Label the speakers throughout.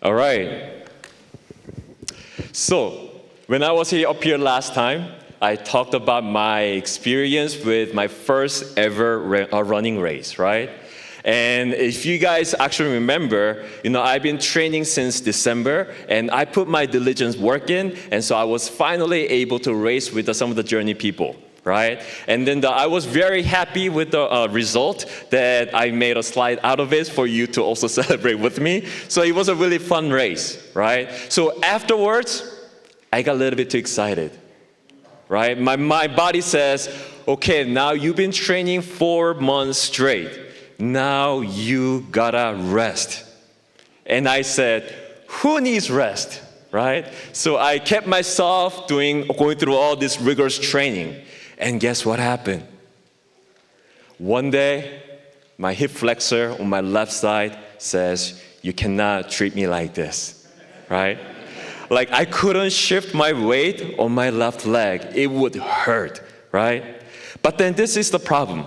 Speaker 1: All right. So, when I was up here last time, I talked about my experience with my first ever running race, right? And if you guys actually remember, I've been training since December, and I put my diligence work in, and so I was finally able to race with some of the Journey people, right? And then I was very happy with the result that I made a slide out of it for you to also celebrate with me. So it was a really fun race, right? So afterwards, I got a little bit too excited, right? My body says, okay, now you've been training 4 months straight. Now you gotta rest. And I said, who needs rest, right? So I kept myself going through all this rigorous training. And guess what happened? One day, my hip flexor on my left side says, you cannot treat me like this, right? Like I couldn't shift my weight on my left leg. It would hurt, right? But then this is the problem.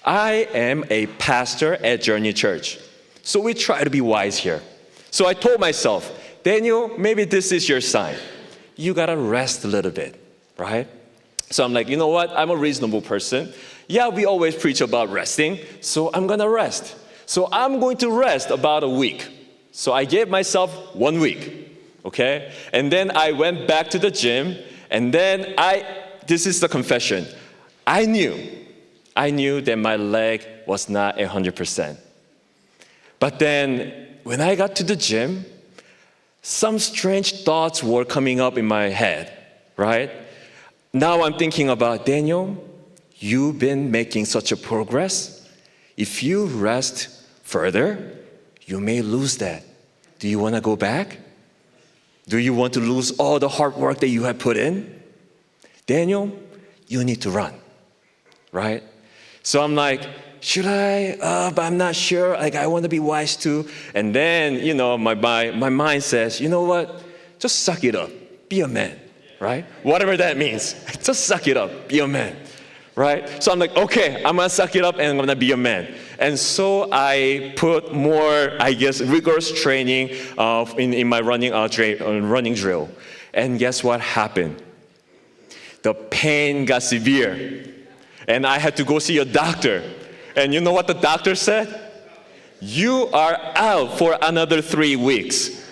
Speaker 1: I am a pastor at Journey Church. So we try to be wise here. So I told myself, Daniel, maybe this is your sign. You gotta rest a little bit, right? So I'm like, you know what? I'm a reasonable person. Yeah, we always preach about resting, so I'm gonna rest. So I'm going to rest about a week. So I gave myself 1 week, okay? And then I went back to the gym, and then this is the confession. I knew that my leg was not 100%. But then when I got to the gym, some strange thoughts were coming up in my head, right? Now I'm thinking about, Daniel, you've been making such a progress. If you rest further, you may lose that. Do you want to go back? Do you want to lose all the hard work that you have put in? Daniel, you need to run, right? So I'm like, should I? But I'm not sure. Like, I want to be wise too. And then, my mind says, you know what? Just suck it up. Be a man, right? Whatever that means. Just suck it up. Be a man, right? So I'm like, okay, I'm going to suck it up and I'm going to be a man. And so I put more, rigorous training in my running drill. And guess what happened? The pain got severe. And I had to go see a doctor. And you know what the doctor said? You are out for another 3 weeks.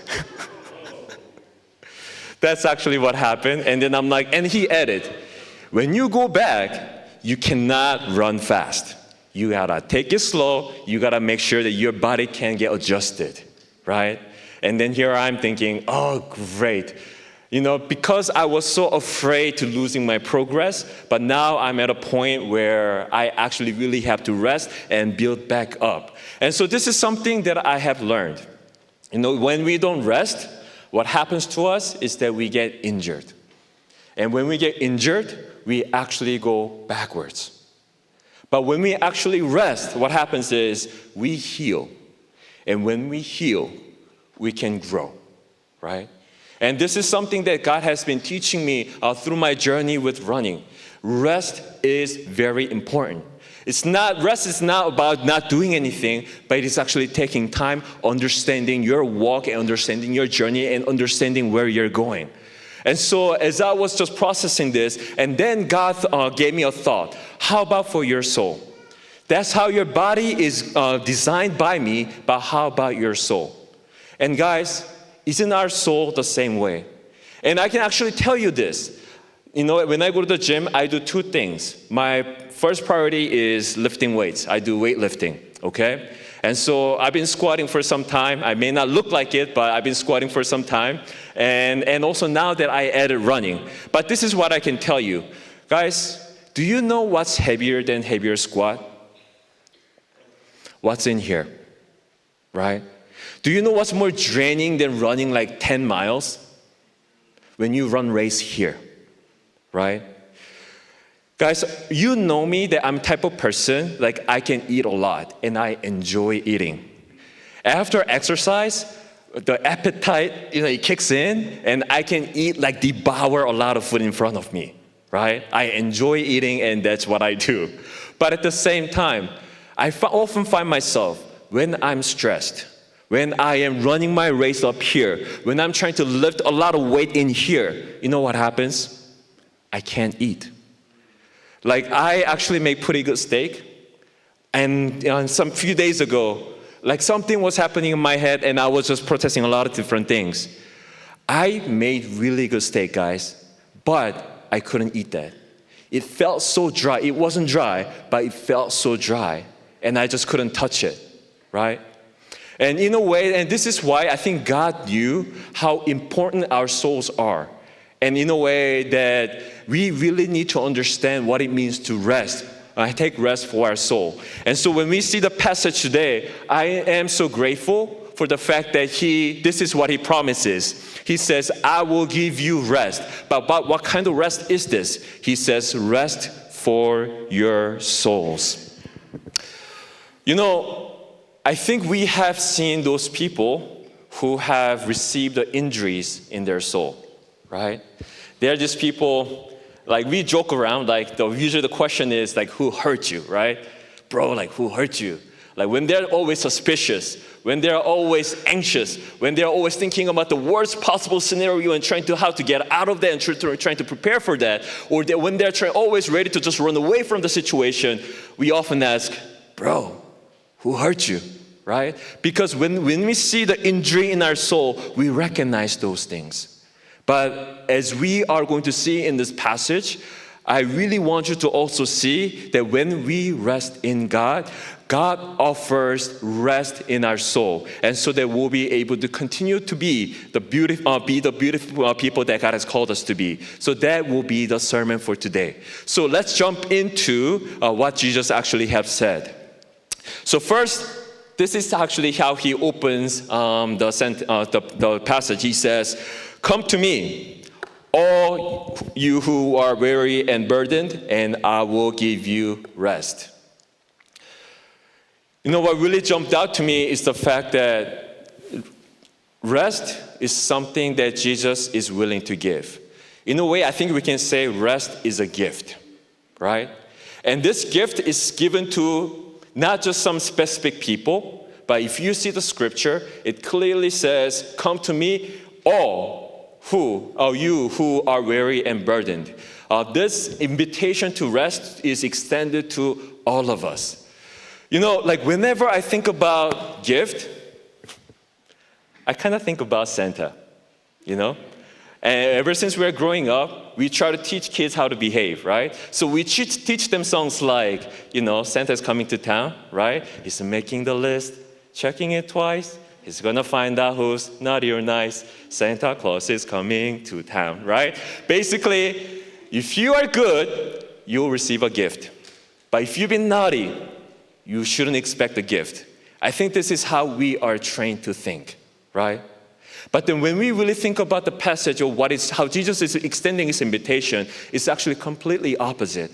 Speaker 1: That's actually what happened. And then I'm like, and he added, when you go back, you cannot run fast. You gotta take it slow. You gotta make sure that your body can get adjusted, right? And then here I'm thinking, oh, great. Because I was so afraid to losing my progress, but now I'm at a point where I actually really have to rest and build back up. And so this is something that I have learned. When we don't rest, what happens to us is that we get injured. And when we get injured, we actually go backwards. But when we actually rest, what happens is we heal. And when we heal, we can grow, right? And this is something that God has been teaching me through my journey with running. Rest is very important. Rest is not about not doing anything, but it is actually taking time, understanding your walk and understanding your journey and understanding where you're going. And so as I was just processing this, and then God gave me a thought. How about for your soul? That's how your body is designed by me, but how about your soul? And guys, isn't our soul the same way? And I can actually tell you this. When I go to the gym, I do 2 things. My first priority is lifting weights. I do weightlifting, okay? And so I've been squatting for some time. I may not look like it, but I've been squatting for some time. And also now that I added running. But this is what I can tell you. Guys, do you know what's heavier than heavier squat? What's in here, right? Do you know what's more draining than running like 10 miles? When you run race here, right? Guys, you know me that I'm type of person, like I can eat a lot and I enjoy eating. After exercise, the appetite, it kicks in and I can eat, like devour a lot of food in front of me, right? I enjoy eating and that's what I do. But at the same time, I often find myself, when I'm stressed, when I am running my race up here, when I'm trying to lift a lot of weight in here, you know what happens? I can't eat. Like, I actually make pretty good steak. And some few days ago, like something was happening in my head and I was just protesting a lot of different things. I made really good steak, guys, but I couldn't eat that. It felt so dry. It wasn't dry, but it felt so dry. And I just couldn't touch it, right? And in a way, and this is why I think God knew how important our souls are. And in a way that we really need to understand what it means to rest. I take rest for our soul. And so when we see the passage today, I am so grateful for the fact that this is what he promises. He says, I will give you rest. But what kind of rest is this? He says, rest for your souls. You know, I think we have seen those people who have received the injuries in their soul, right? They're just people, like we joke around, like usually the question is like, who hurt you, right? Bro, like who hurt you? Like when they're always suspicious, when they're always anxious, when they're always thinking about the worst possible scenario and trying to how to get out of that and trying to prepare for that, or when they're always ready to just run away from the situation, we often ask, bro, who hurt you, right? Because when we see the injury in our soul, we recognize those things. But as we are going to see in this passage, I really want you to also see that when we rest in God, God offers rest in our soul, and so that we'll be able to continue to be the beautiful people that God has called us to be. So that will be the sermon for today. So let's jump into what Jesus actually has said. So first, this is actually how he opens the passage. He says, "Come to me, all you who are weary and burdened, and I will give you rest." You know, what really jumped out to me is the fact that rest is something that Jesus is willing to give. In a way, I think we can say rest is a gift, right? And this gift is given to not just some specific people, but if you see the scripture, it clearly says, "Come to me, all you who are weary and burdened." This invitation to rest is extended to all of us. You know, like whenever I think about gift, I kind of think about Santa, you know? And ever since we're growing up, we try to teach kids how to behave, right? So we teach them songs like, you know, Santa's coming to town, right? He's making the list, checking it twice. He's gonna find out who's naughty or nice. Santa Claus is coming to town, right? Basically, if you are good, you'll receive a gift. But if you've been naughty, you shouldn't expect a gift. I think this is how we are trained to think, right? But then when we really think about the passage of how Jesus is extending his invitation, it's actually completely opposite.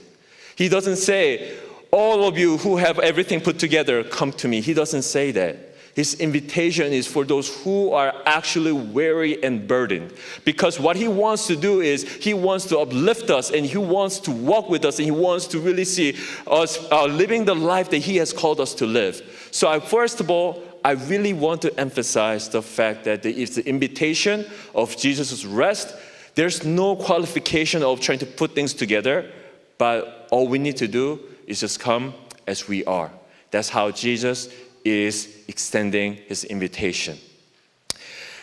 Speaker 1: He doesn't say, all of you who have everything put together, come to me. He doesn't say that. His invitation is for those who are actually weary and burdened. Because what he wants to do is he wants to uplift us, and he wants to walk with us, and he wants to really see us living the life that he has called us to live. So first of all, I really want to emphasize the fact that it's the invitation of Jesus' rest. There's no qualification of trying to put things together, but all we need to do is just come as we are. That's how Jesus is extending his invitation.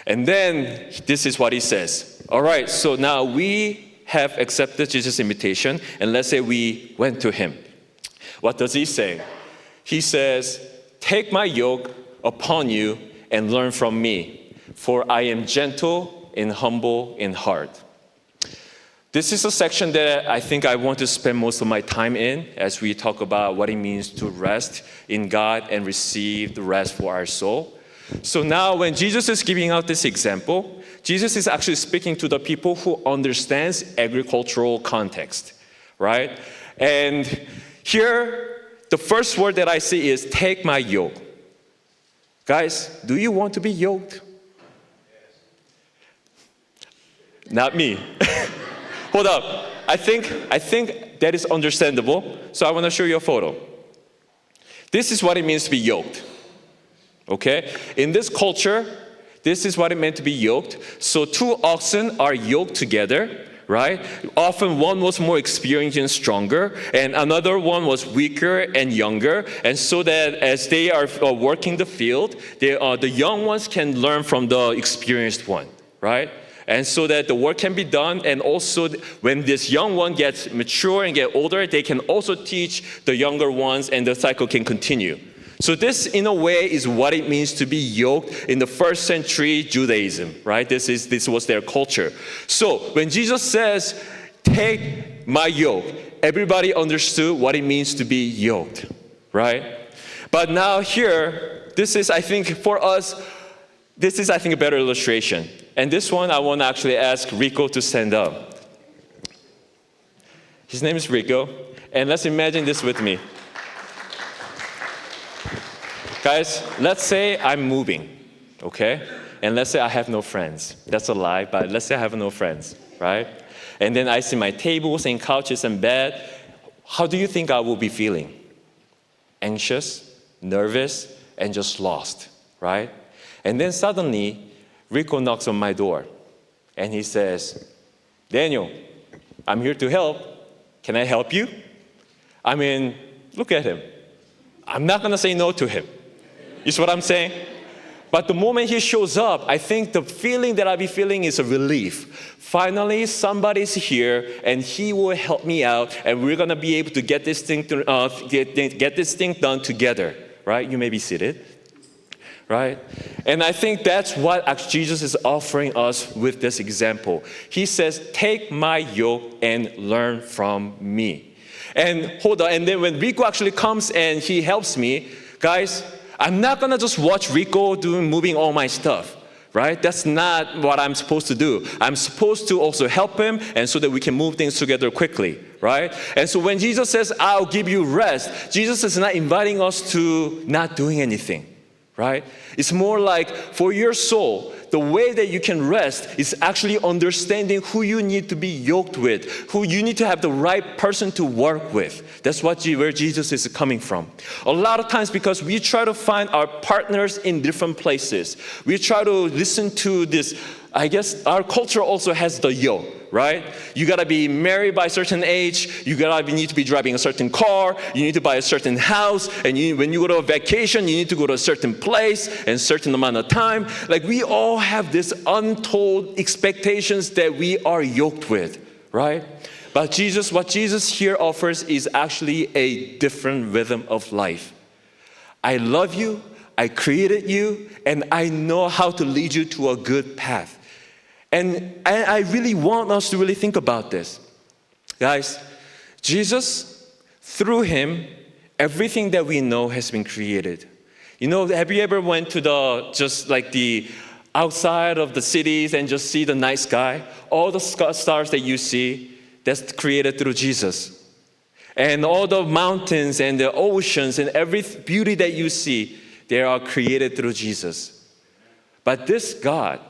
Speaker 1: And then this is what he says. All right, so now we have accepted Jesus' invitation, and let's say we went to him. What does he say? He says, "Take my yoke upon you and learn from me, for I am gentle and humble in heart." This is a section that I think I want to spend most of my time in as we talk about what it means to rest in God and receive the rest for our soul. So now when Jesus is giving out this example, Jesus is actually speaking to the people who understands agricultural context, right? And here, the first word that I see is "take my yoke." Guys, do you want to be yoked? Not me. Hold up. I think that is understandable. So I want to show you a photo. This is what it means to be yoked. Okay? In this culture, this is what it meant to be yoked. So 2 oxen are yoked together, right? Often one was more experienced and stronger, and another one was weaker and younger. And so that as they are working the field, the young ones can learn from the experienced one, right? And so that the work can be done, and also when this young one gets mature and get older, they can also teach the younger ones, and the cycle can continue. So this, in a way, is what it means to be yoked in the first century Judaism, right? This was their culture. So when Jesus says, take my yoke, everybody understood what it means to be yoked, right? But now here, this is, I think, for us, this is, I think, a better illustration. And this one, I want to actually ask Rico to stand up. His name is Rico, and let's imagine this with me. Guys, let's say I'm moving, okay? And let's say I have no friends. That's a lie, but let's say I have no friends, right? And then I see my tables and couches and bed. How do you think I will be feeling? Anxious, nervous, and just lost, right? And then suddenly, Rico knocks on my door, and he says, Daniel, I'm here to help. Can I help you? I mean, look at him. I'm not going to say no to him. You see what I'm saying? But the moment he shows up, I think the feeling that I'll be feeling is a relief. Finally, somebody's here, and he will help me out, and we're going to be able to get this thing done together, right? You may be seated, right? And I think that's what Jesus is offering us with this example. He says, take my yoke and learn from me. And hold on, and then when Rico actually comes and he helps me, guys, I'm not going to just watch Rico moving all my stuff, right? That's not what I'm supposed to do. I'm supposed to also help him, and so that we can move things together quickly, right? And so when Jesus says, I'll give you rest, Jesus is not inviting us to not doing anything, right? It's more like for your soul, the way that you can rest is actually understanding who you need to be yoked with, who you need to have the right person to work with. That's where Jesus is coming from. A lot of times, because we try to find our partners in different places, we try to listen to this. I guess our culture also has the yoke, right? You gotta be married by a certain age, you need to be driving a certain car, you need to buy a certain house, and when you go to a vacation, you need to go to a certain place and certain amount of time. Like, we all have this untold expectations that we are yoked with, right? But what Jesus here offers is actually a different rhythm of life. I love you, I created you, and I know how to lead you to a good path. And I really want us to really think about this. Guys, Jesus, through him, everything that we know has been created. You know, have you ever went to the outside of the cities and just see the night sky? All the stars that you see, that's created through Jesus. And all the mountains and the oceans and every beauty that you see, they are created through Jesus. But this God,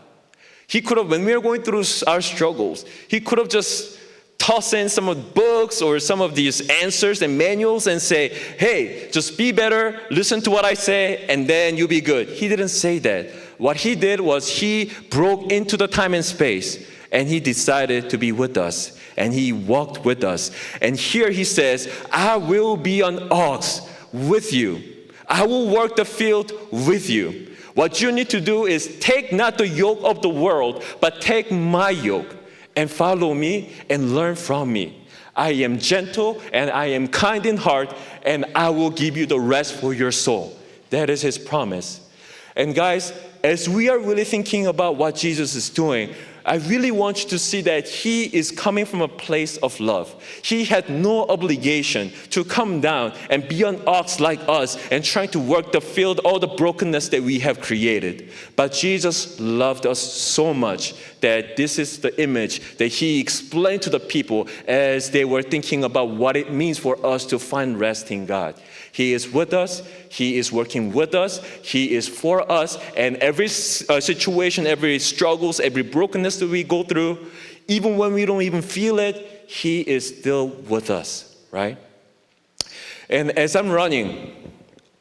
Speaker 1: he could have, when we are going through our struggles, he could have just tossed in some of the books or some of these answers and manuals and say, hey, just be better, listen to what I say, and then you'll be good. He didn't say that. What he did was he broke into the time and space, and he decided to be with us, and he walked with us. And here he says, I will be an ox with you. I will work the field with you. What you need to do is take not the yoke of the world, but take my yoke and follow me and learn from me. I am gentle and I am kind in heart, and I will give you the rest for your soul. That is his promise. And guys, as we are really thinking about what Jesus is doing, I really want you to see that he is coming from a place of love. He had no obligation to come down and be an ox like us and try to work the field, all the brokenness that we have created. But Jesus loved us so much that this is the image that he explained to the people as they were thinking about what it means for us to find rest in God. He is with us. He is working with us. He is for us. And every situation, every struggles, every brokenness that we go through, even when we don't even feel it, he is still with us, right? And as I'm running,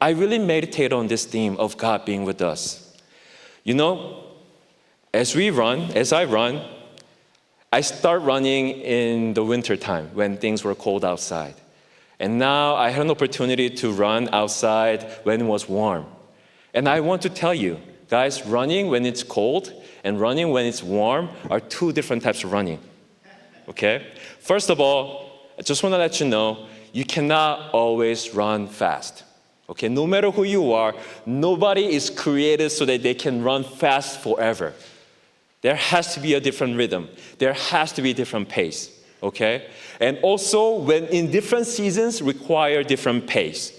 Speaker 1: I really meditate on this theme of God being with us. You know, as I run, I start running in the winter time when things were cold outside. And now I had an opportunity to run outside when it was warm. And I want to tell you, guys, running when it's cold and running when it's warm are two different types of running. Okay? First of all, I just want to let you know, you cannot always run fast. Okay? No matter who you are, nobody is created so that they can run fast forever. There has to be a different rhythm. There has to be a different pace. Okay? And also, when in different seasons require different pace.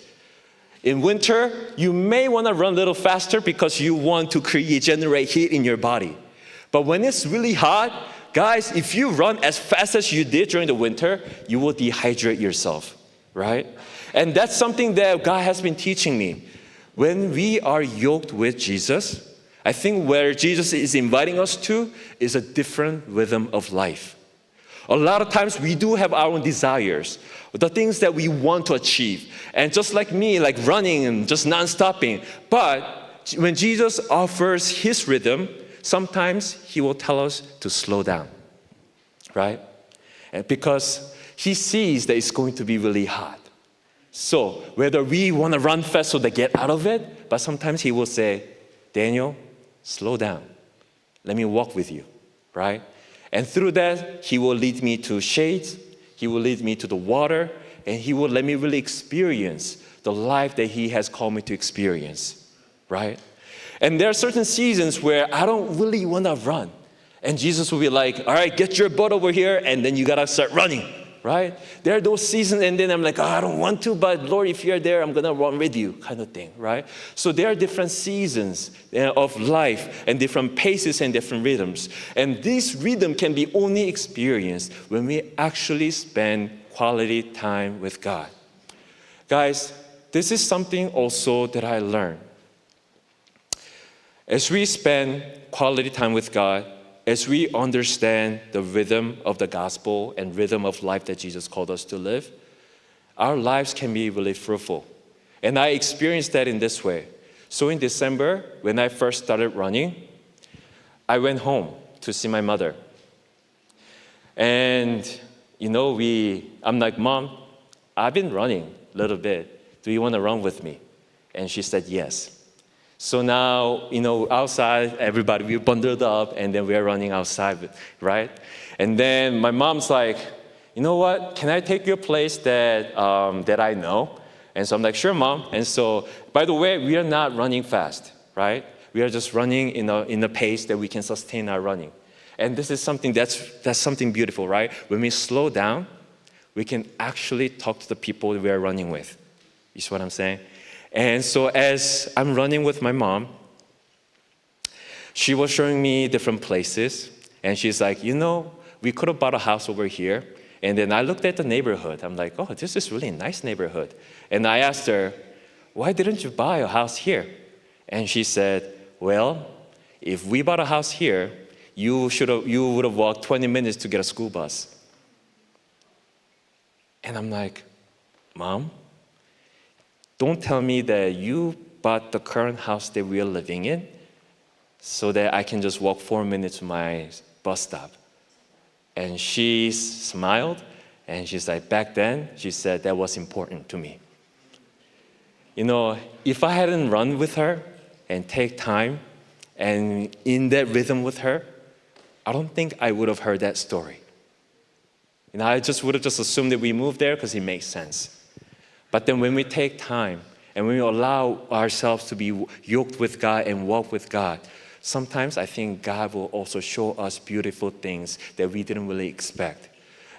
Speaker 1: In winter, you may want to run a little faster because you want to generate heat in your body. But when it's really hot, guys, if you run as fast as you did during the winter, you will dehydrate yourself, right? And that's something that God has been teaching me. When we are yoked with Jesus, I think where Jesus is inviting us to is a different rhythm of life. A lot of times we do have our own desires, the things that we want to achieve. And just like me, like running and just non-stopping. But when Jesus offers his rhythm, sometimes he will tell us to slow down, right? And because he sees that it's going to be really hot. So whether we want to run fast so to get out of it, but sometimes he will say, Daniel, slow down. Let me walk with you, right? And through that, he will lead me to shades, he will lead me to the water, and he will let me really experience the life that he has called me to experience, right? And there are certain seasons where I don't really want to run. And Jesus will be like, all right, get your butt over here, and then you got to start running, right? There are those seasons, and then I'm like, oh, I don't want to, but Lord, if you're there, I'm going to run with you, kind of thing, right? So there are different seasons of life and different paces and different rhythms. And this rhythm can be only experienced when we actually spend quality time with God. Guys, this is something also that I learned. As we spend quality time with God, as we understand the rhythm of the gospel and rhythm of life that Jesus called us to live, our lives can be really fruitful. And I experienced that in this way. So in December, when I first started running, I went home to see my mother. And, you know, I'm like, Mom, I've been running a little bit. Do you want to run with me? And she said, yes. So now, you know, outside, everybody, we bundled up, and then we're running outside, right? And then my mom's like, you know what, can I take you a place that I know? And so I'm like, sure, Mom. And so, by the way, we are not running fast, right? We are just running in a pace that we can sustain our running. And this is something that's something beautiful, right? When we slow down, we can actually talk to the people we are running with. You see what I'm saying? And so as I'm running with my mom, she was showing me different places. And she's like, you know, we could have bought a house over here. And then I looked at the neighborhood. I'm like, oh, this is really a nice neighborhood. And I asked her, why didn't you buy a house here? And she said, well, if we bought a house here, you would have walked 20 minutes to get a school bus. And I'm like, Mom, don't tell me that you bought the current house that we are living in so that I can just walk 4 minutes to my bus stop. And she smiled, and she's like, back then, she said that was important to me. You know, if I hadn't run with her and take time and in that rhythm with her, I don't think I would have heard that story. You know, I just would have just assumed that we moved there because it makes sense. But then when we take time and when we allow ourselves to be yoked with God and walk with God, sometimes I think God will also show us beautiful things that we didn't really expect.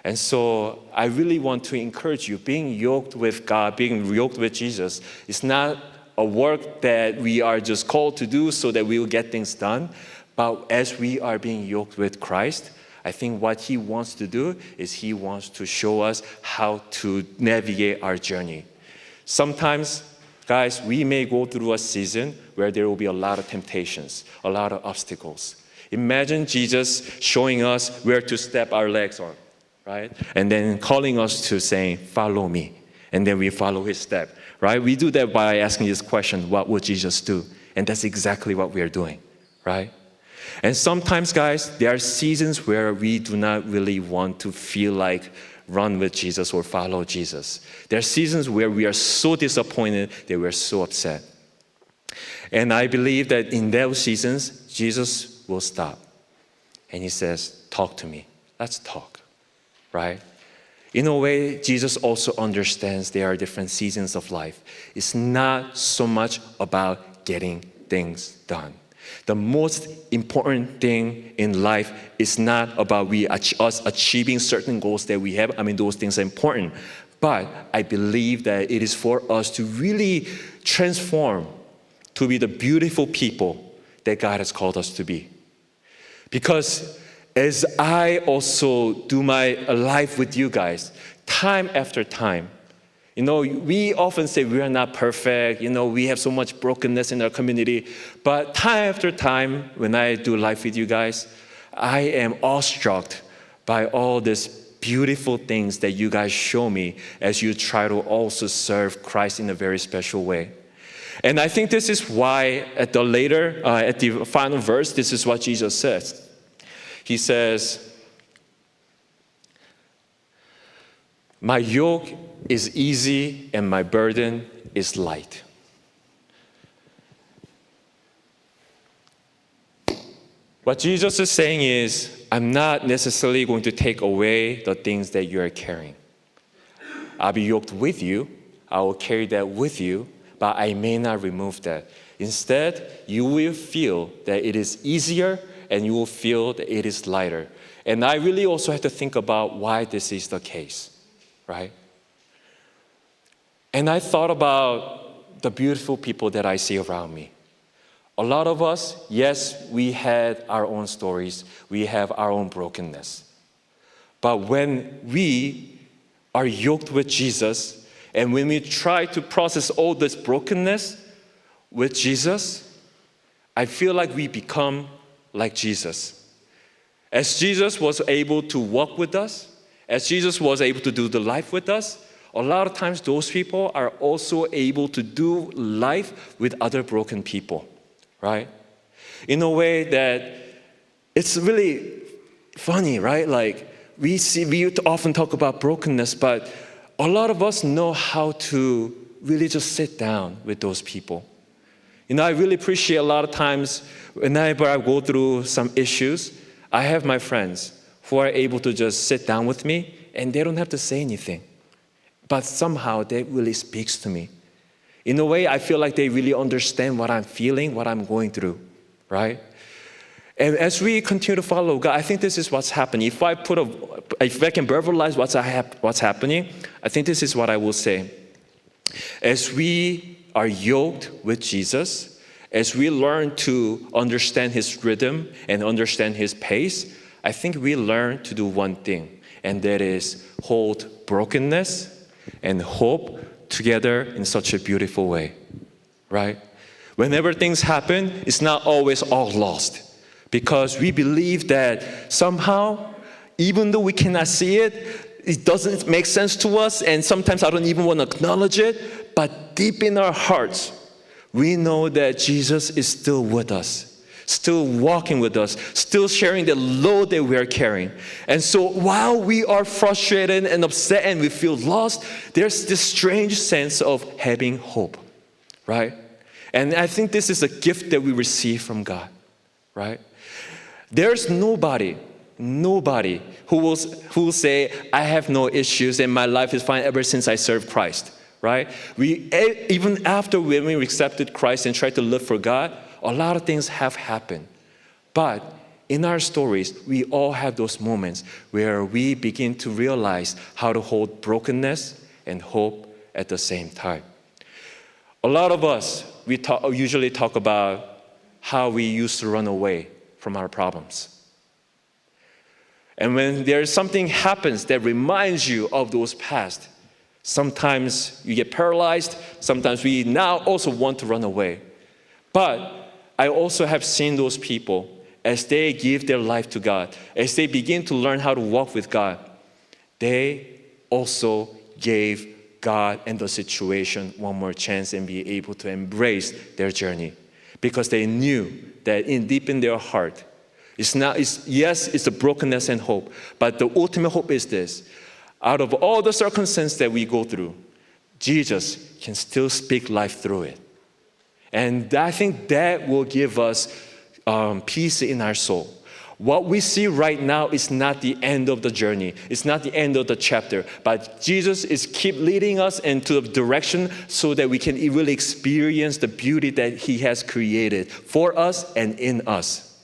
Speaker 1: And so I really want to encourage you, being yoked with God, being yoked with Jesus, is not a work that we are just called to do so that we will get things done. But as we are being yoked with Christ, I think what he wants to do is he wants to show us how to navigate our journey. Sometimes, guys, we may go through a season where there will be a lot of temptations, a lot of obstacles. Imagine Jesus showing us where to step our legs on, right? And then calling us to saying, follow me. And then we follow his step, right? We do that by asking this question, what would Jesus do? And that's exactly what we are doing, right? And sometimes, guys, there are seasons where we do not really want to feel like run with Jesus or follow Jesus. There are seasons where we are so disappointed that we're so upset. And I believe that in those seasons, Jesus will stop. And he says, talk to me. Let's talk, right? In a way, Jesus also understands there are different seasons of life. It's not so much about getting things done. The most important thing in life is not about us achieving certain goals that we have. I mean, those things are important. But I believe that it is for us to really transform to be the beautiful people that God has called us to be. Because as I also do my life with you guys, time after time, we often say we are not perfect, we have so much brokenness in our community. But time after time, when I do life with you guys, I am awestruck by all these beautiful things that you guys show me as you try to also serve Christ in a very special way. And I think this is why at the final verse, this is what Jesus says. He says, my yoke is easy and my burden is light. What Jesus is saying is, I'm not necessarily going to take away the things that you are carrying. I'll be yoked with you. I will carry that with you, but I may not remove that. Instead, you will feel that it is easier and you will feel that it is lighter. And I really also have to think about why this is the case, right? And I thought about the beautiful people that I see around me. A lot of us, yes, we had our own stories. We have our own brokenness. But when we are yoked with Jesus, and when we try to process all this brokenness with Jesus, I feel like we become like Jesus. As Jesus was able to walk with us, as Jesus was able to do the life with us, a lot of times those people are also able to do life with other broken people, right? In a way that it's really funny, right? Like we often talk about brokenness, but a lot of us know how to really just sit down with those people. I really appreciate a lot of times whenever I go through some issues, I have my friends who are able to just sit down with me and they don't have to say anything. But somehow that really speaks to me. In a way, I feel like they really understand what I'm feeling, what I'm going through, right? And as we continue to follow God, I think this is what's happening. If I can verbalize what's happening, I think this is what I will say. As we are yoked with Jesus, as we learn to understand His rhythm and understand His pace, I think we learn to do one thing, and that is hold brokenness and hope together in such a beautiful way, right? Whenever things happen, it's not always all lost, because we believe that somehow, even though we cannot see it, it doesn't make sense to us, and sometimes I don't even want to acknowledge it, but deep in our hearts, we know that Jesus is still with us, still walking with us, still sharing the load that we are carrying. And so while we are frustrated and upset and we feel lost, there's this strange sense of having hope, right? And I think this is a gift that we receive from God, right? There's nobody who will say, I have no issues and my life is fine ever since I served Christ, right? Even after when we accepted Christ and tried to live for God, a lot of things have happened. But in our stories, we all have those moments where we begin to realize how to hold brokenness and hope at the same time. A lot of us, we usually talk about how we used to run away from our problems. And when there's something happens that reminds you of those past, sometimes you get paralyzed, sometimes we now also want to run away. But I also have seen those people, as they give their life to God, as they begin to learn how to walk with God, they also gave God and the situation one more chance and be able to embrace their journey. Because they knew that deep in their heart, it's the brokenness and hope, but the ultimate hope is this. Out of all the circumstances that we go through, Jesus can still speak life through it. And I think that will give us peace in our soul. What we see right now is not the end of the journey. It's not the end of the chapter. But Jesus is keep leading us into the direction so that we can really experience the beauty that He has created for us and in us.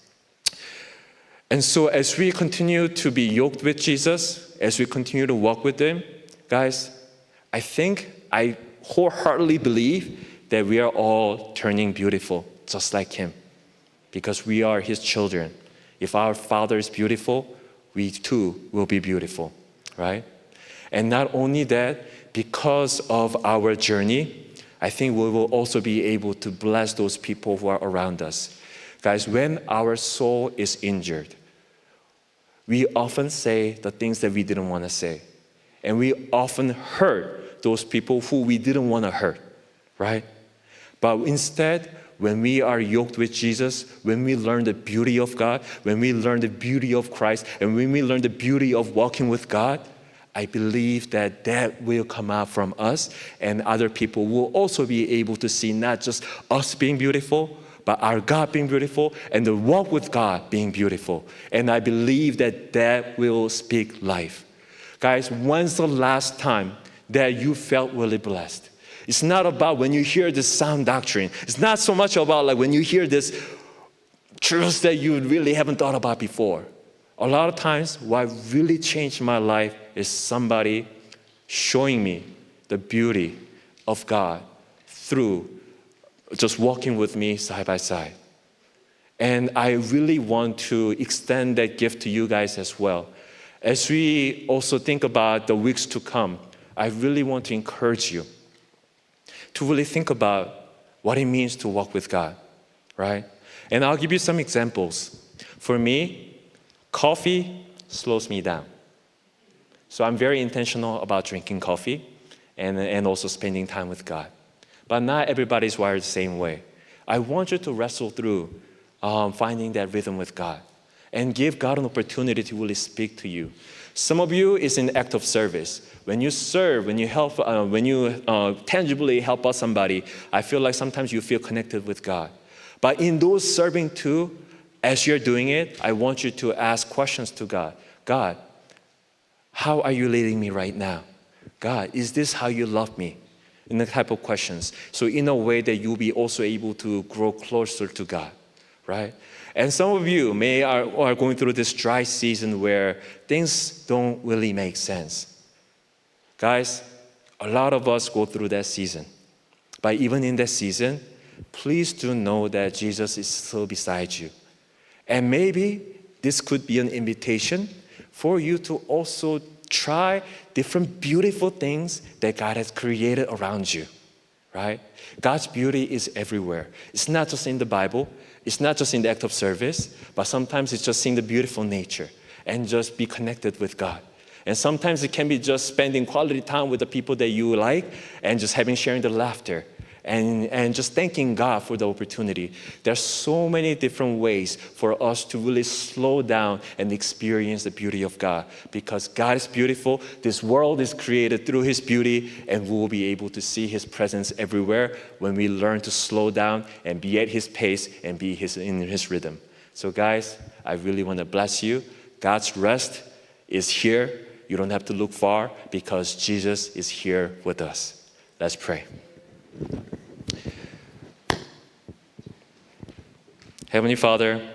Speaker 1: And so as we continue to be yoked with Jesus, as we continue to walk with Him, guys, I wholeheartedly believe that we are all turning beautiful, just like Him, because we are His children. If our Father is beautiful, we too will be beautiful, right? And not only that, because of our journey, I think we will also be able to bless those people who are around us. Guys, when our soul is injured, we often say the things that we didn't want to say. And we often hurt those people who we didn't want to hurt, right? But instead, when we are yoked with Jesus, when we learn the beauty of God, when we learn the beauty of Christ, and when we learn the beauty of walking with God, I believe that will come out from us, and other people will also be able to see not just us being beautiful, but our God being beautiful, and the walk with God being beautiful. And I believe that will speak life. Guys, when's the last time that you felt really blessed? It's not about when you hear this sound doctrine. It's not so much about like when you hear this truths that you really haven't thought about before. A lot of times, what really changed my life is somebody showing me the beauty of God through just walking with me side by side. And I really want to extend that gift to you guys as well. As we also think about the weeks to come, I really want to encourage you to really think about what it means to walk with God, right? And I'll give you some examples. For me, coffee slows me down. So I'm very intentional about drinking coffee and also spending time with God. But not everybody's wired the same way. I want you to wrestle through finding that rhythm with God and give God an opportunity to really speak to you. Some of you is an act of service. When you serve, when you help, when you tangibly help out somebody, I feel like sometimes you feel connected with God. But in those serving too, as you're doing it, I want you to ask questions to God. God, how are you leading me right now? God, is this how you love me? In the type of questions. So in a way that you'll be also able to grow closer to God, right? And some of you are going through this dry season where things don't really make sense. Guys, a lot of us go through that season. But even in that season, please do know that Jesus is still beside you. And maybe this could be an invitation for you to also try different beautiful things that God has created around you, right? God's beauty is everywhere. It's not just in the Bible. It's not just in the act of service, but sometimes it's just seeing the beautiful nature and just be connected with God. And sometimes it can be just spending quality time with the people that you like and just sharing the laughter and just thanking God for the opportunity. There's so many different ways for us to really slow down and experience the beauty of God, because God is beautiful. This world is created through His beauty, and we will be able to see His presence everywhere when we learn to slow down and be at His pace and be in His rhythm. So guys, I really want to bless you. God's rest is here. You don't have to look far because Jesus is here with us. Let's pray. Heavenly Father,